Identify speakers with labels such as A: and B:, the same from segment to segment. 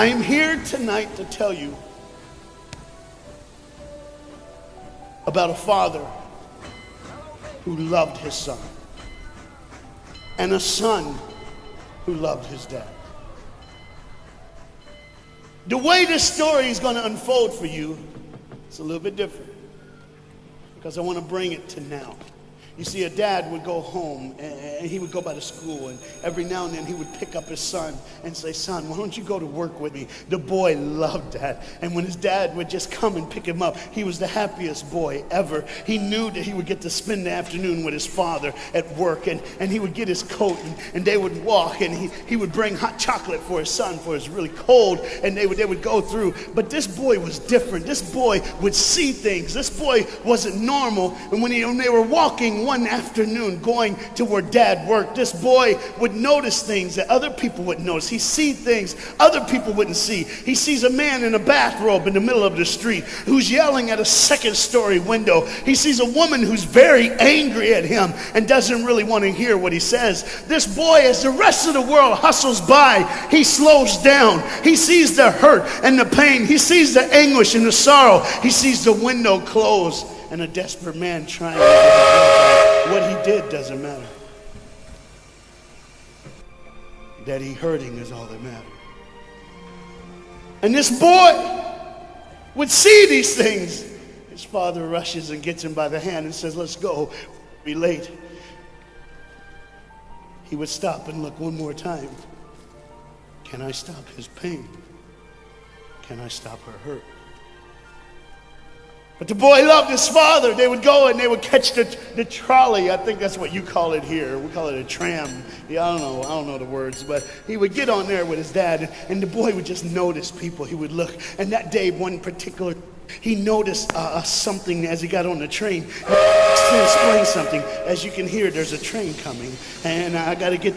A: I'm here tonight to tell you about a father who loved his son and a son who loved his dad. The way this story is going to unfold for you, it's a little bit different because I want to bring it to now. You see, a dad would go home and he would go by the school, and every now and then he would pick up his son and say, "Son, why don't you go to work with me?" The boy loved that. And when his dad would just come and pick him up, he was the happiest boy ever. He knew that he would get to spend the afternoon with his father at work, and he would get his coat and they would walk, and he would bring hot chocolate for his son, for it's really cold, and they would go through. But this boy was different. This boy would see things. This boy wasn't normal. And when they were walking one afternoon going to where dad worked, this boy would notice things that other people wouldn't notice. He see things other people wouldn't see. He sees a man in a bathrobe in the middle of the street who's yelling at a second-story window. He sees a woman who's very angry at him and doesn't really want to hear what he says. This boy, as the rest of the world hustles by, he slows down. He sees the hurt and the pain. He sees the anguish and the sorrow. He sees the window close and a desperate man trying to get it. What he did doesn't matter. That he hurting is all that matters. And this boy would see these things. His father rushes and gets him by the hand and says, "Let's go, be late." He would stop and look one more time. Can I stop his pain? Can I stop her hurt? But the boy loved his father. They would go and they would catch the trolley. I think that's what you call it here. We call it a tram. Yeah, I don't know the words, but he would get on there with his dad, and the boy would just notice people. He would look, and that day, one particular, he noticed something as he got on the train. To explain something, as you can hear, there's a train coming, and I got to get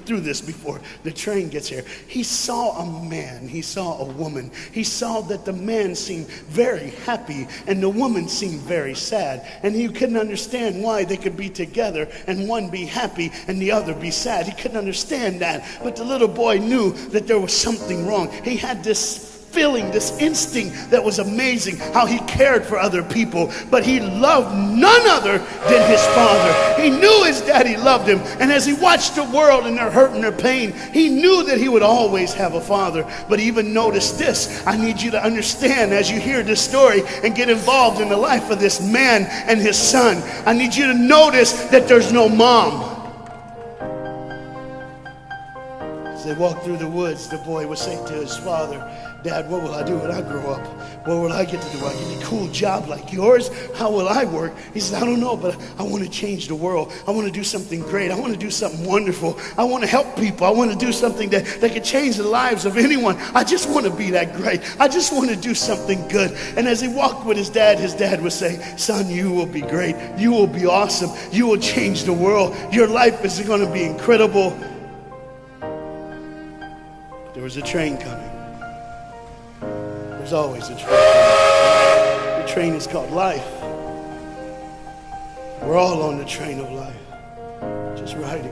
A: through this before the train gets here. He saw a man, he saw a woman. He saw that the man seemed very happy and the woman seemed very sad, and he couldn't understand why they could be together and one be happy and the other be sad. He couldn't understand that, but the little boy knew that there was something wrong. He had this feeling, this instinct that was amazing, how he cared for other people, but he loved none other than his father. He knew his daddy loved him, and as he watched the world and their hurt and their pain, he knew that he would always have a father. But even notice this, I need you to understand as you hear this story and get involved in the life of this man and his son, I need you to notice that there's no mom. As they walked through the woods, the boy would say to his father, "Dad, what will I do when I grow up? What will I get to do? I get a cool job like yours? How will I work?" He said, "I don't know, but I want to change the world. I want to do something great. I want to do something wonderful. I want to help people. I want to do something that could change the lives of anyone. I just want to be that great. I just want to do something good." And as he walked with his dad would say, "Son, you will be great. You will be awesome. You will change the world. Your life is going to be incredible." There was a train coming. There's always a train coming. The train is called life. We're all on the train of life, just riding.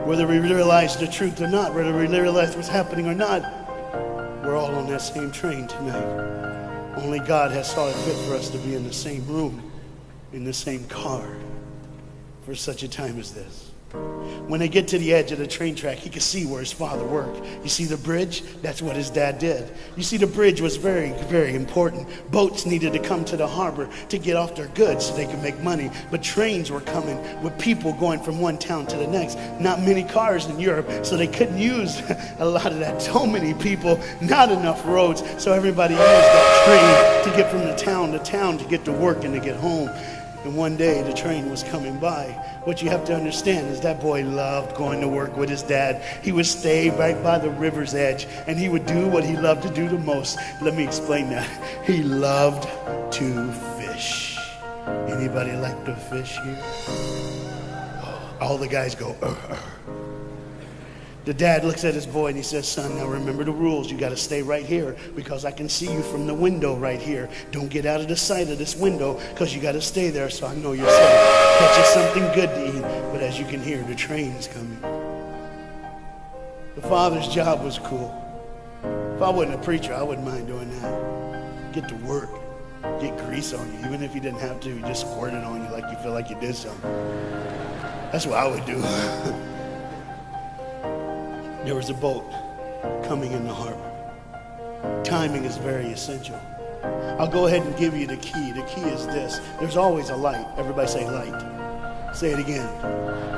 A: Whether we realize the truth or not, whether we realize what's happening or not, we're all on that same train tonight. Only God has saw it fit for us to be in the same room, in the same car, for such a time as this. When they get to the edge of the train track, he could see where his father worked. You see the bridge? That's what his dad did. You see, the bridge was very, very important. Boats needed to come to the harbor to get off their goods so they could make money. But trains were coming with people going from one town to the next. Not many cars in Europe, so they couldn't use a lot of that. So many people, not enough roads, so everybody used that train to get from the town to town to get to work and to get home. And one day the train was coming by. What you have to understand is that boy loved going to work with his dad. He would stay right by the river's edge, and he would do what he loved to do the most. Let me explain that. He loved to fish. Anybody like to fish here? All the guys go, The dad looks at his boy and he says, "Son, now remember the rules. You got to stay right here because I can see you from the window right here. Don't get out of the sight of this window because you got to stay there so I know you're safe. Catch you something good to eat." But as you can hear, the train's coming. The father's job was cool. If I wasn't a preacher, I wouldn't mind doing that. Get to work. Get grease on you. Even if you didn't have to, you just squirt it on you like you feel like you did something. That's what I would do. There was a boat coming in the harbor. Timing is very essential. I'll go ahead and give you the key. The key is this. There's always a light. Everybody say light. Say it again.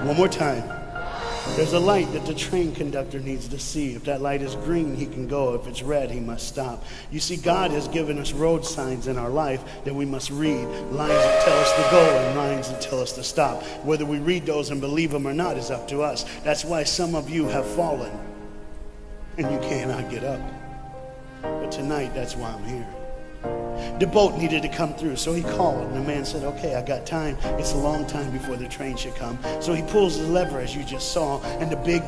A: One more time. There's a light that the train conductor needs to see. If that light is green, he can go. If it's red, he must stop. You see, God has given us road signs in our life that we must read. Lines that tell us to go and lines that tell us to stop. Whether we read those and believe them or not is up to us. That's why some of you have fallen and you cannot get up. But tonight, that's why I'm here. The boat needed to come through, so he called, and the man said, okay, I got time. It's a long time before the train should come. So he pulls the lever, as you just saw, and the big,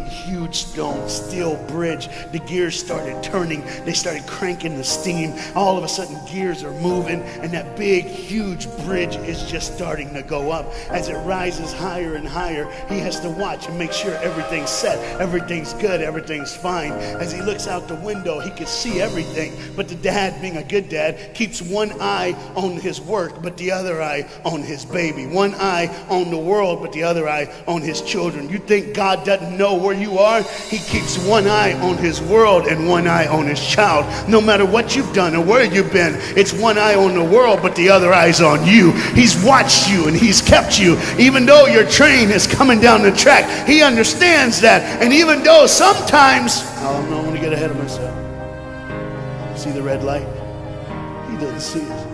A: huge stone, steel bridge, the gears started turning. They started cranking the steam. All of a sudden, gears are moving, and that big, huge bridge is just starting to go up. As it rises higher and higher, he has to watch and make sure everything's set, everything's good, everything's fine. As he looks out the window, he can see everything, but the dad, being a good dad, keeps one eye on his work, but the other eye on his baby. One eye on the world, but the other eye on his children. You think God doesn't know where you are? He keeps one eye on his world and one eye on his child. No matter what you've done or where you've been, it's one eye on the world, but the other eye's on you. He's watched you and he's kept you. Even though your train is coming down the track, he understands that. And even though sometimes, I don't want to get ahead of myself. See the red light? He doesn't see it.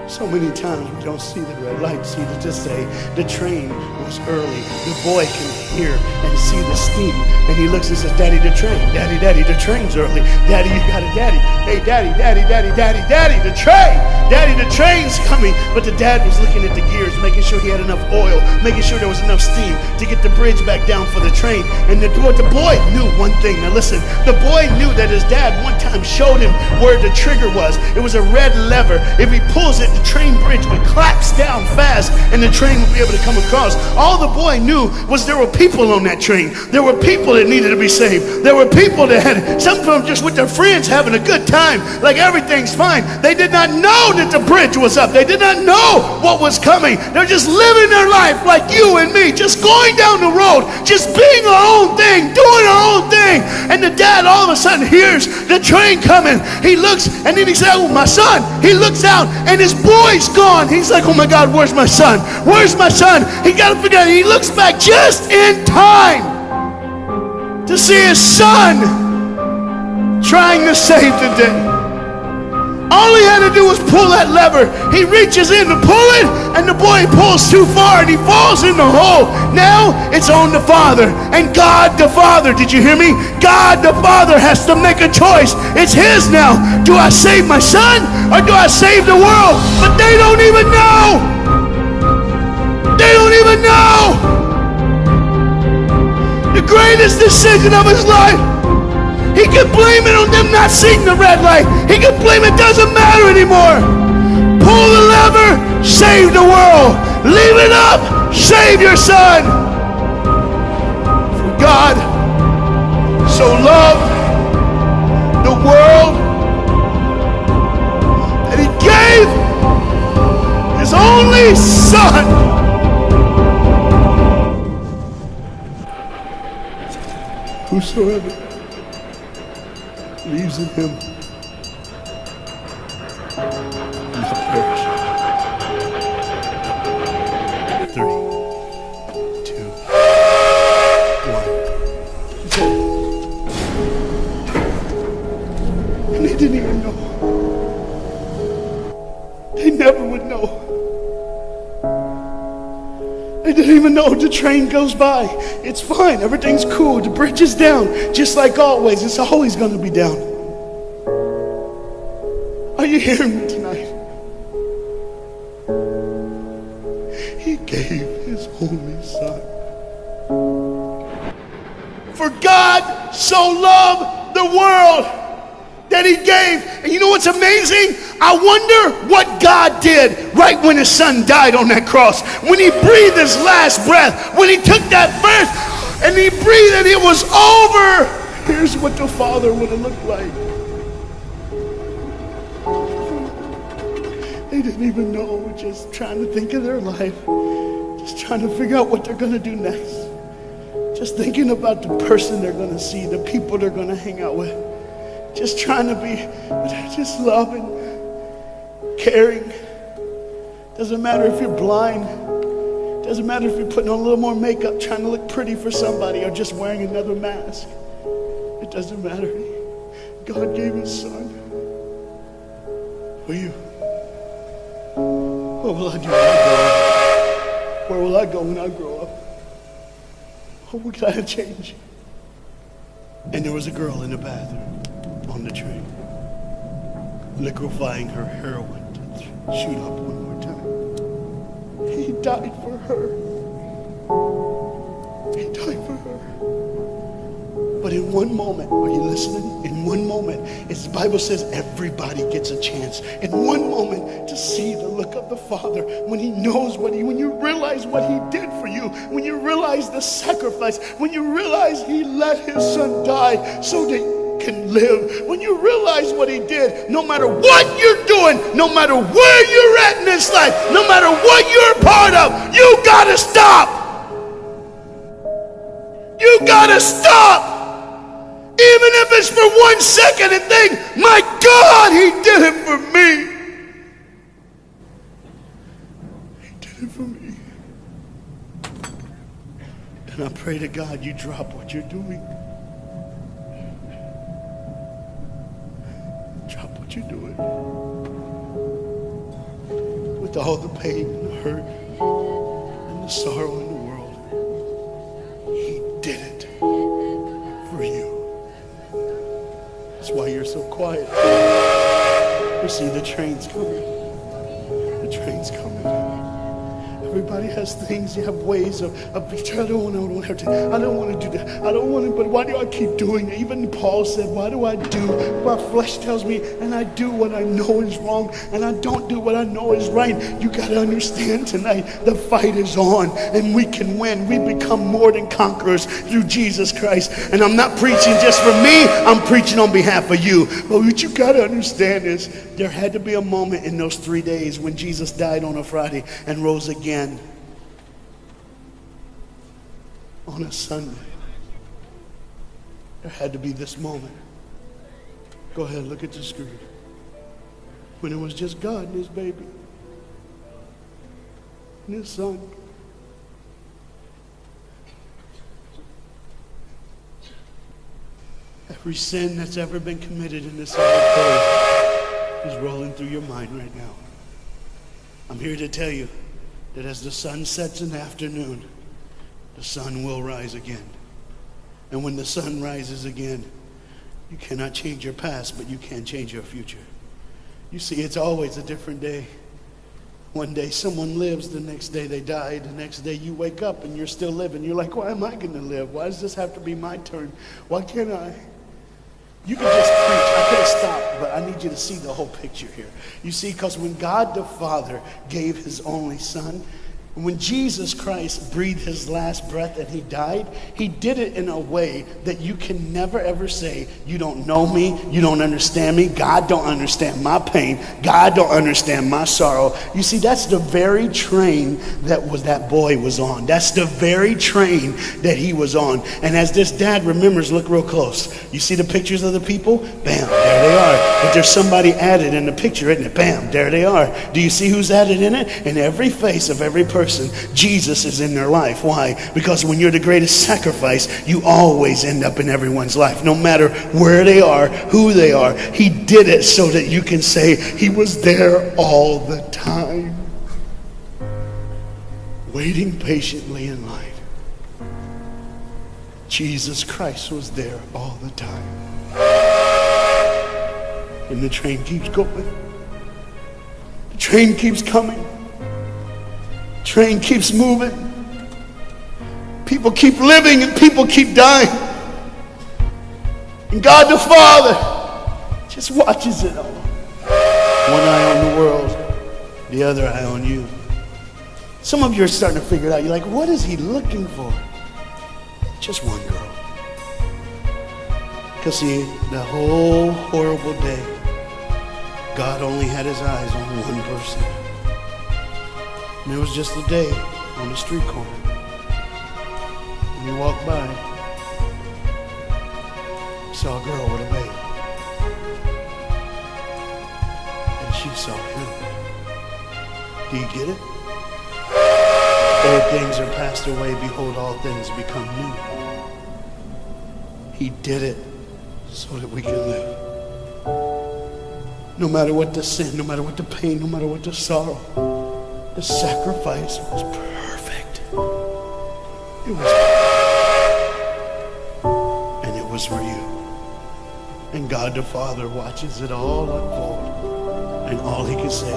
A: So many times we don't see the red light. See, to just say the train was early. The boy can hear and see the steam. And he looks and says, Daddy, the train. Daddy, Daddy, the train's early. Daddy, you got it, Daddy. Hey, Daddy, Daddy, Daddy, Daddy, Daddy, the train. Daddy, the train's coming. But the dad was looking at the gears, making sure he had enough oil, making sure there was enough steam to get the bridge back down for the train. And the boy knew one thing. Now listen, the boy knew that his dad one time showed him where the trigger was. It was a red lever. If he pulls it, the train bridge would collapse down fast and the train would be able to come across. All the boy knew was there were people on that train. There were people that needed to be saved. There were people that had, some of them just with their friends having a good time, like everything's fine. They did not know that the bridge was up. They did not know what was coming. They're just living their life like you and me, just going down the road, just being our own thing, doing our own thing. And the dad all of a sudden hears the train coming. He looks and then he says, oh, my son. He looks out and his boy's gone. He's like, oh my God, where's my son? Where's my son? He got to figure out. He looks back just in time to see his son trying to save the day. All he had to do was pull that lever. He reaches in to pull it, and the boy pulls too far, and he falls in the hole. Now it's on the father, and God the Father, did you hear me? God the Father has to make a choice. It's his now. Do I save my son, or do I save the world? But they don't even know. They don't even know. The greatest decision of his life. He could blame it on them not seeing the red light. He could blame it doesn't matter anymore. Pull the lever, save the world. Leave it up, save your son. For God so loved the world that he gave his only son. Whosoever believes in him will not perish. 3, 2, 1. And they didn't even know. They never would know. They didn't even know. The train goes by. It's fine. Everything's cool. The bridge is down. Just like always. It's always going to be down. Are you hearing me tonight? He gave his only son. For God so loved the world that he gave. And you know what's amazing? I wonder what God did right when his son died on that cross. When he breathed his last breath, when he took that breath and he breathed and it was over. Here's what the Father would have looked like. They didn't even know, just trying to think of their life, just trying to figure out what they're going to do next. Just thinking about the person they're going to see, the people they're going to hang out with. Just trying to be, just loving, caring. Doesn't matter if you're blind. Doesn't matter if you're putting on a little more makeup, trying to look pretty for somebody, or just wearing another mask. It doesn't matter. God gave his son for you. What will I do when I grow up? Where will I go when I grow up? Oh, we gotta change. And there was a girl in the bathroom on the train, liquefying her heroin to shoot up one more time. He died for her. He died for her. But in one moment, are you listening? In one moment, as the Bible says, everybody gets a chance. In one moment, to see the look of the Father when he knows when you realize what he did for you, when you realize the sacrifice, when you realize he let his son die so that you can live, when you realize what he did, no matter what you're doing, no matter where you're at in this life, no matter what you're a part of, you gotta stop. You gotta stop. Even if it's for 1 second, and think, my God, he did it for me. He did it for me. And I pray to God you drop what you're doing. Drop what you're doing. With all the pain and the hurt and the sorrow in the world, he did it for you. That's why you're so quiet. You see, the train's coming. The train's coming. Everybody has things. You have ways of I don't want to do that. I don't want to, but why do I keep doing it? Even Paul said, why do I do what my flesh tells me, and I do what I know is wrong, and I don't do what I know is right? You got to understand tonight, the fight is on, and we can win. We become more than conquerors through Jesus Christ. And I'm not preaching just for me. I'm preaching on behalf of you. But what you got to understand is there had to be a moment in those 3 days when Jesus died on a Friday and rose again on a Sunday. There had to be this moment. Go ahead, look at the screen. When it was just God and his baby and his son. Every sin that's ever been committed in this earth is rolling through your mind right now. I'm here to tell you that as the sun sets in the afternoon, the sun will rise again. And when the sun rises again, you cannot change your past, but you can change your future. You see, it's always a different day. One day someone lives, the next day they die, the next day you wake up and you're still living. You're like, why am I going to live? Why does this have to be my turn? Why can't I? You can just preach. I could have stopped, but I need you to see the whole picture here. You see, because when God the Father gave his only son, when Jesus Christ breathed his last breath and he died, he did it in a way that you can never ever say, you don't know me, you don't understand me, God don't understand my pain, God don't understand my sorrow. You see, that's the very train that boy was on. That's the very train that he was on. And as this dad remembers, look real close. You see the pictures of the people? Bam, there they are. But there's somebody added in the picture, isn't it? Bam, there they are. Do you see who's added in it? In every face of every person, Jesus is in their life. Why? Because when you're the greatest sacrifice, you always end up in everyone's life. No matter where they are, who they are. He did it so that you can say he was there all the time. Waiting patiently in line. Jesus Christ was there all the time. And the train keeps going. The train keeps coming. Train keeps moving. People keep living and people keep dying. And God the Father just watches it all. One eye on the world, the other eye on you. Some of you are starting to figure it out. You're like, what is he looking for? Just one girl. Because see, the whole horrible day, God only had his eyes on one person. And it was just a day on the street corner. And he walked by, he saw a girl with a baby. And she saw him. Do you get it? Old things are passed away, behold, all things become new. He did it so that we can live. No matter what the sin, no matter what the pain, no matter what the sorrow, the sacrifice was perfect. It was perfect. And it was for you. And God the Father watches it all unfold. And all he can say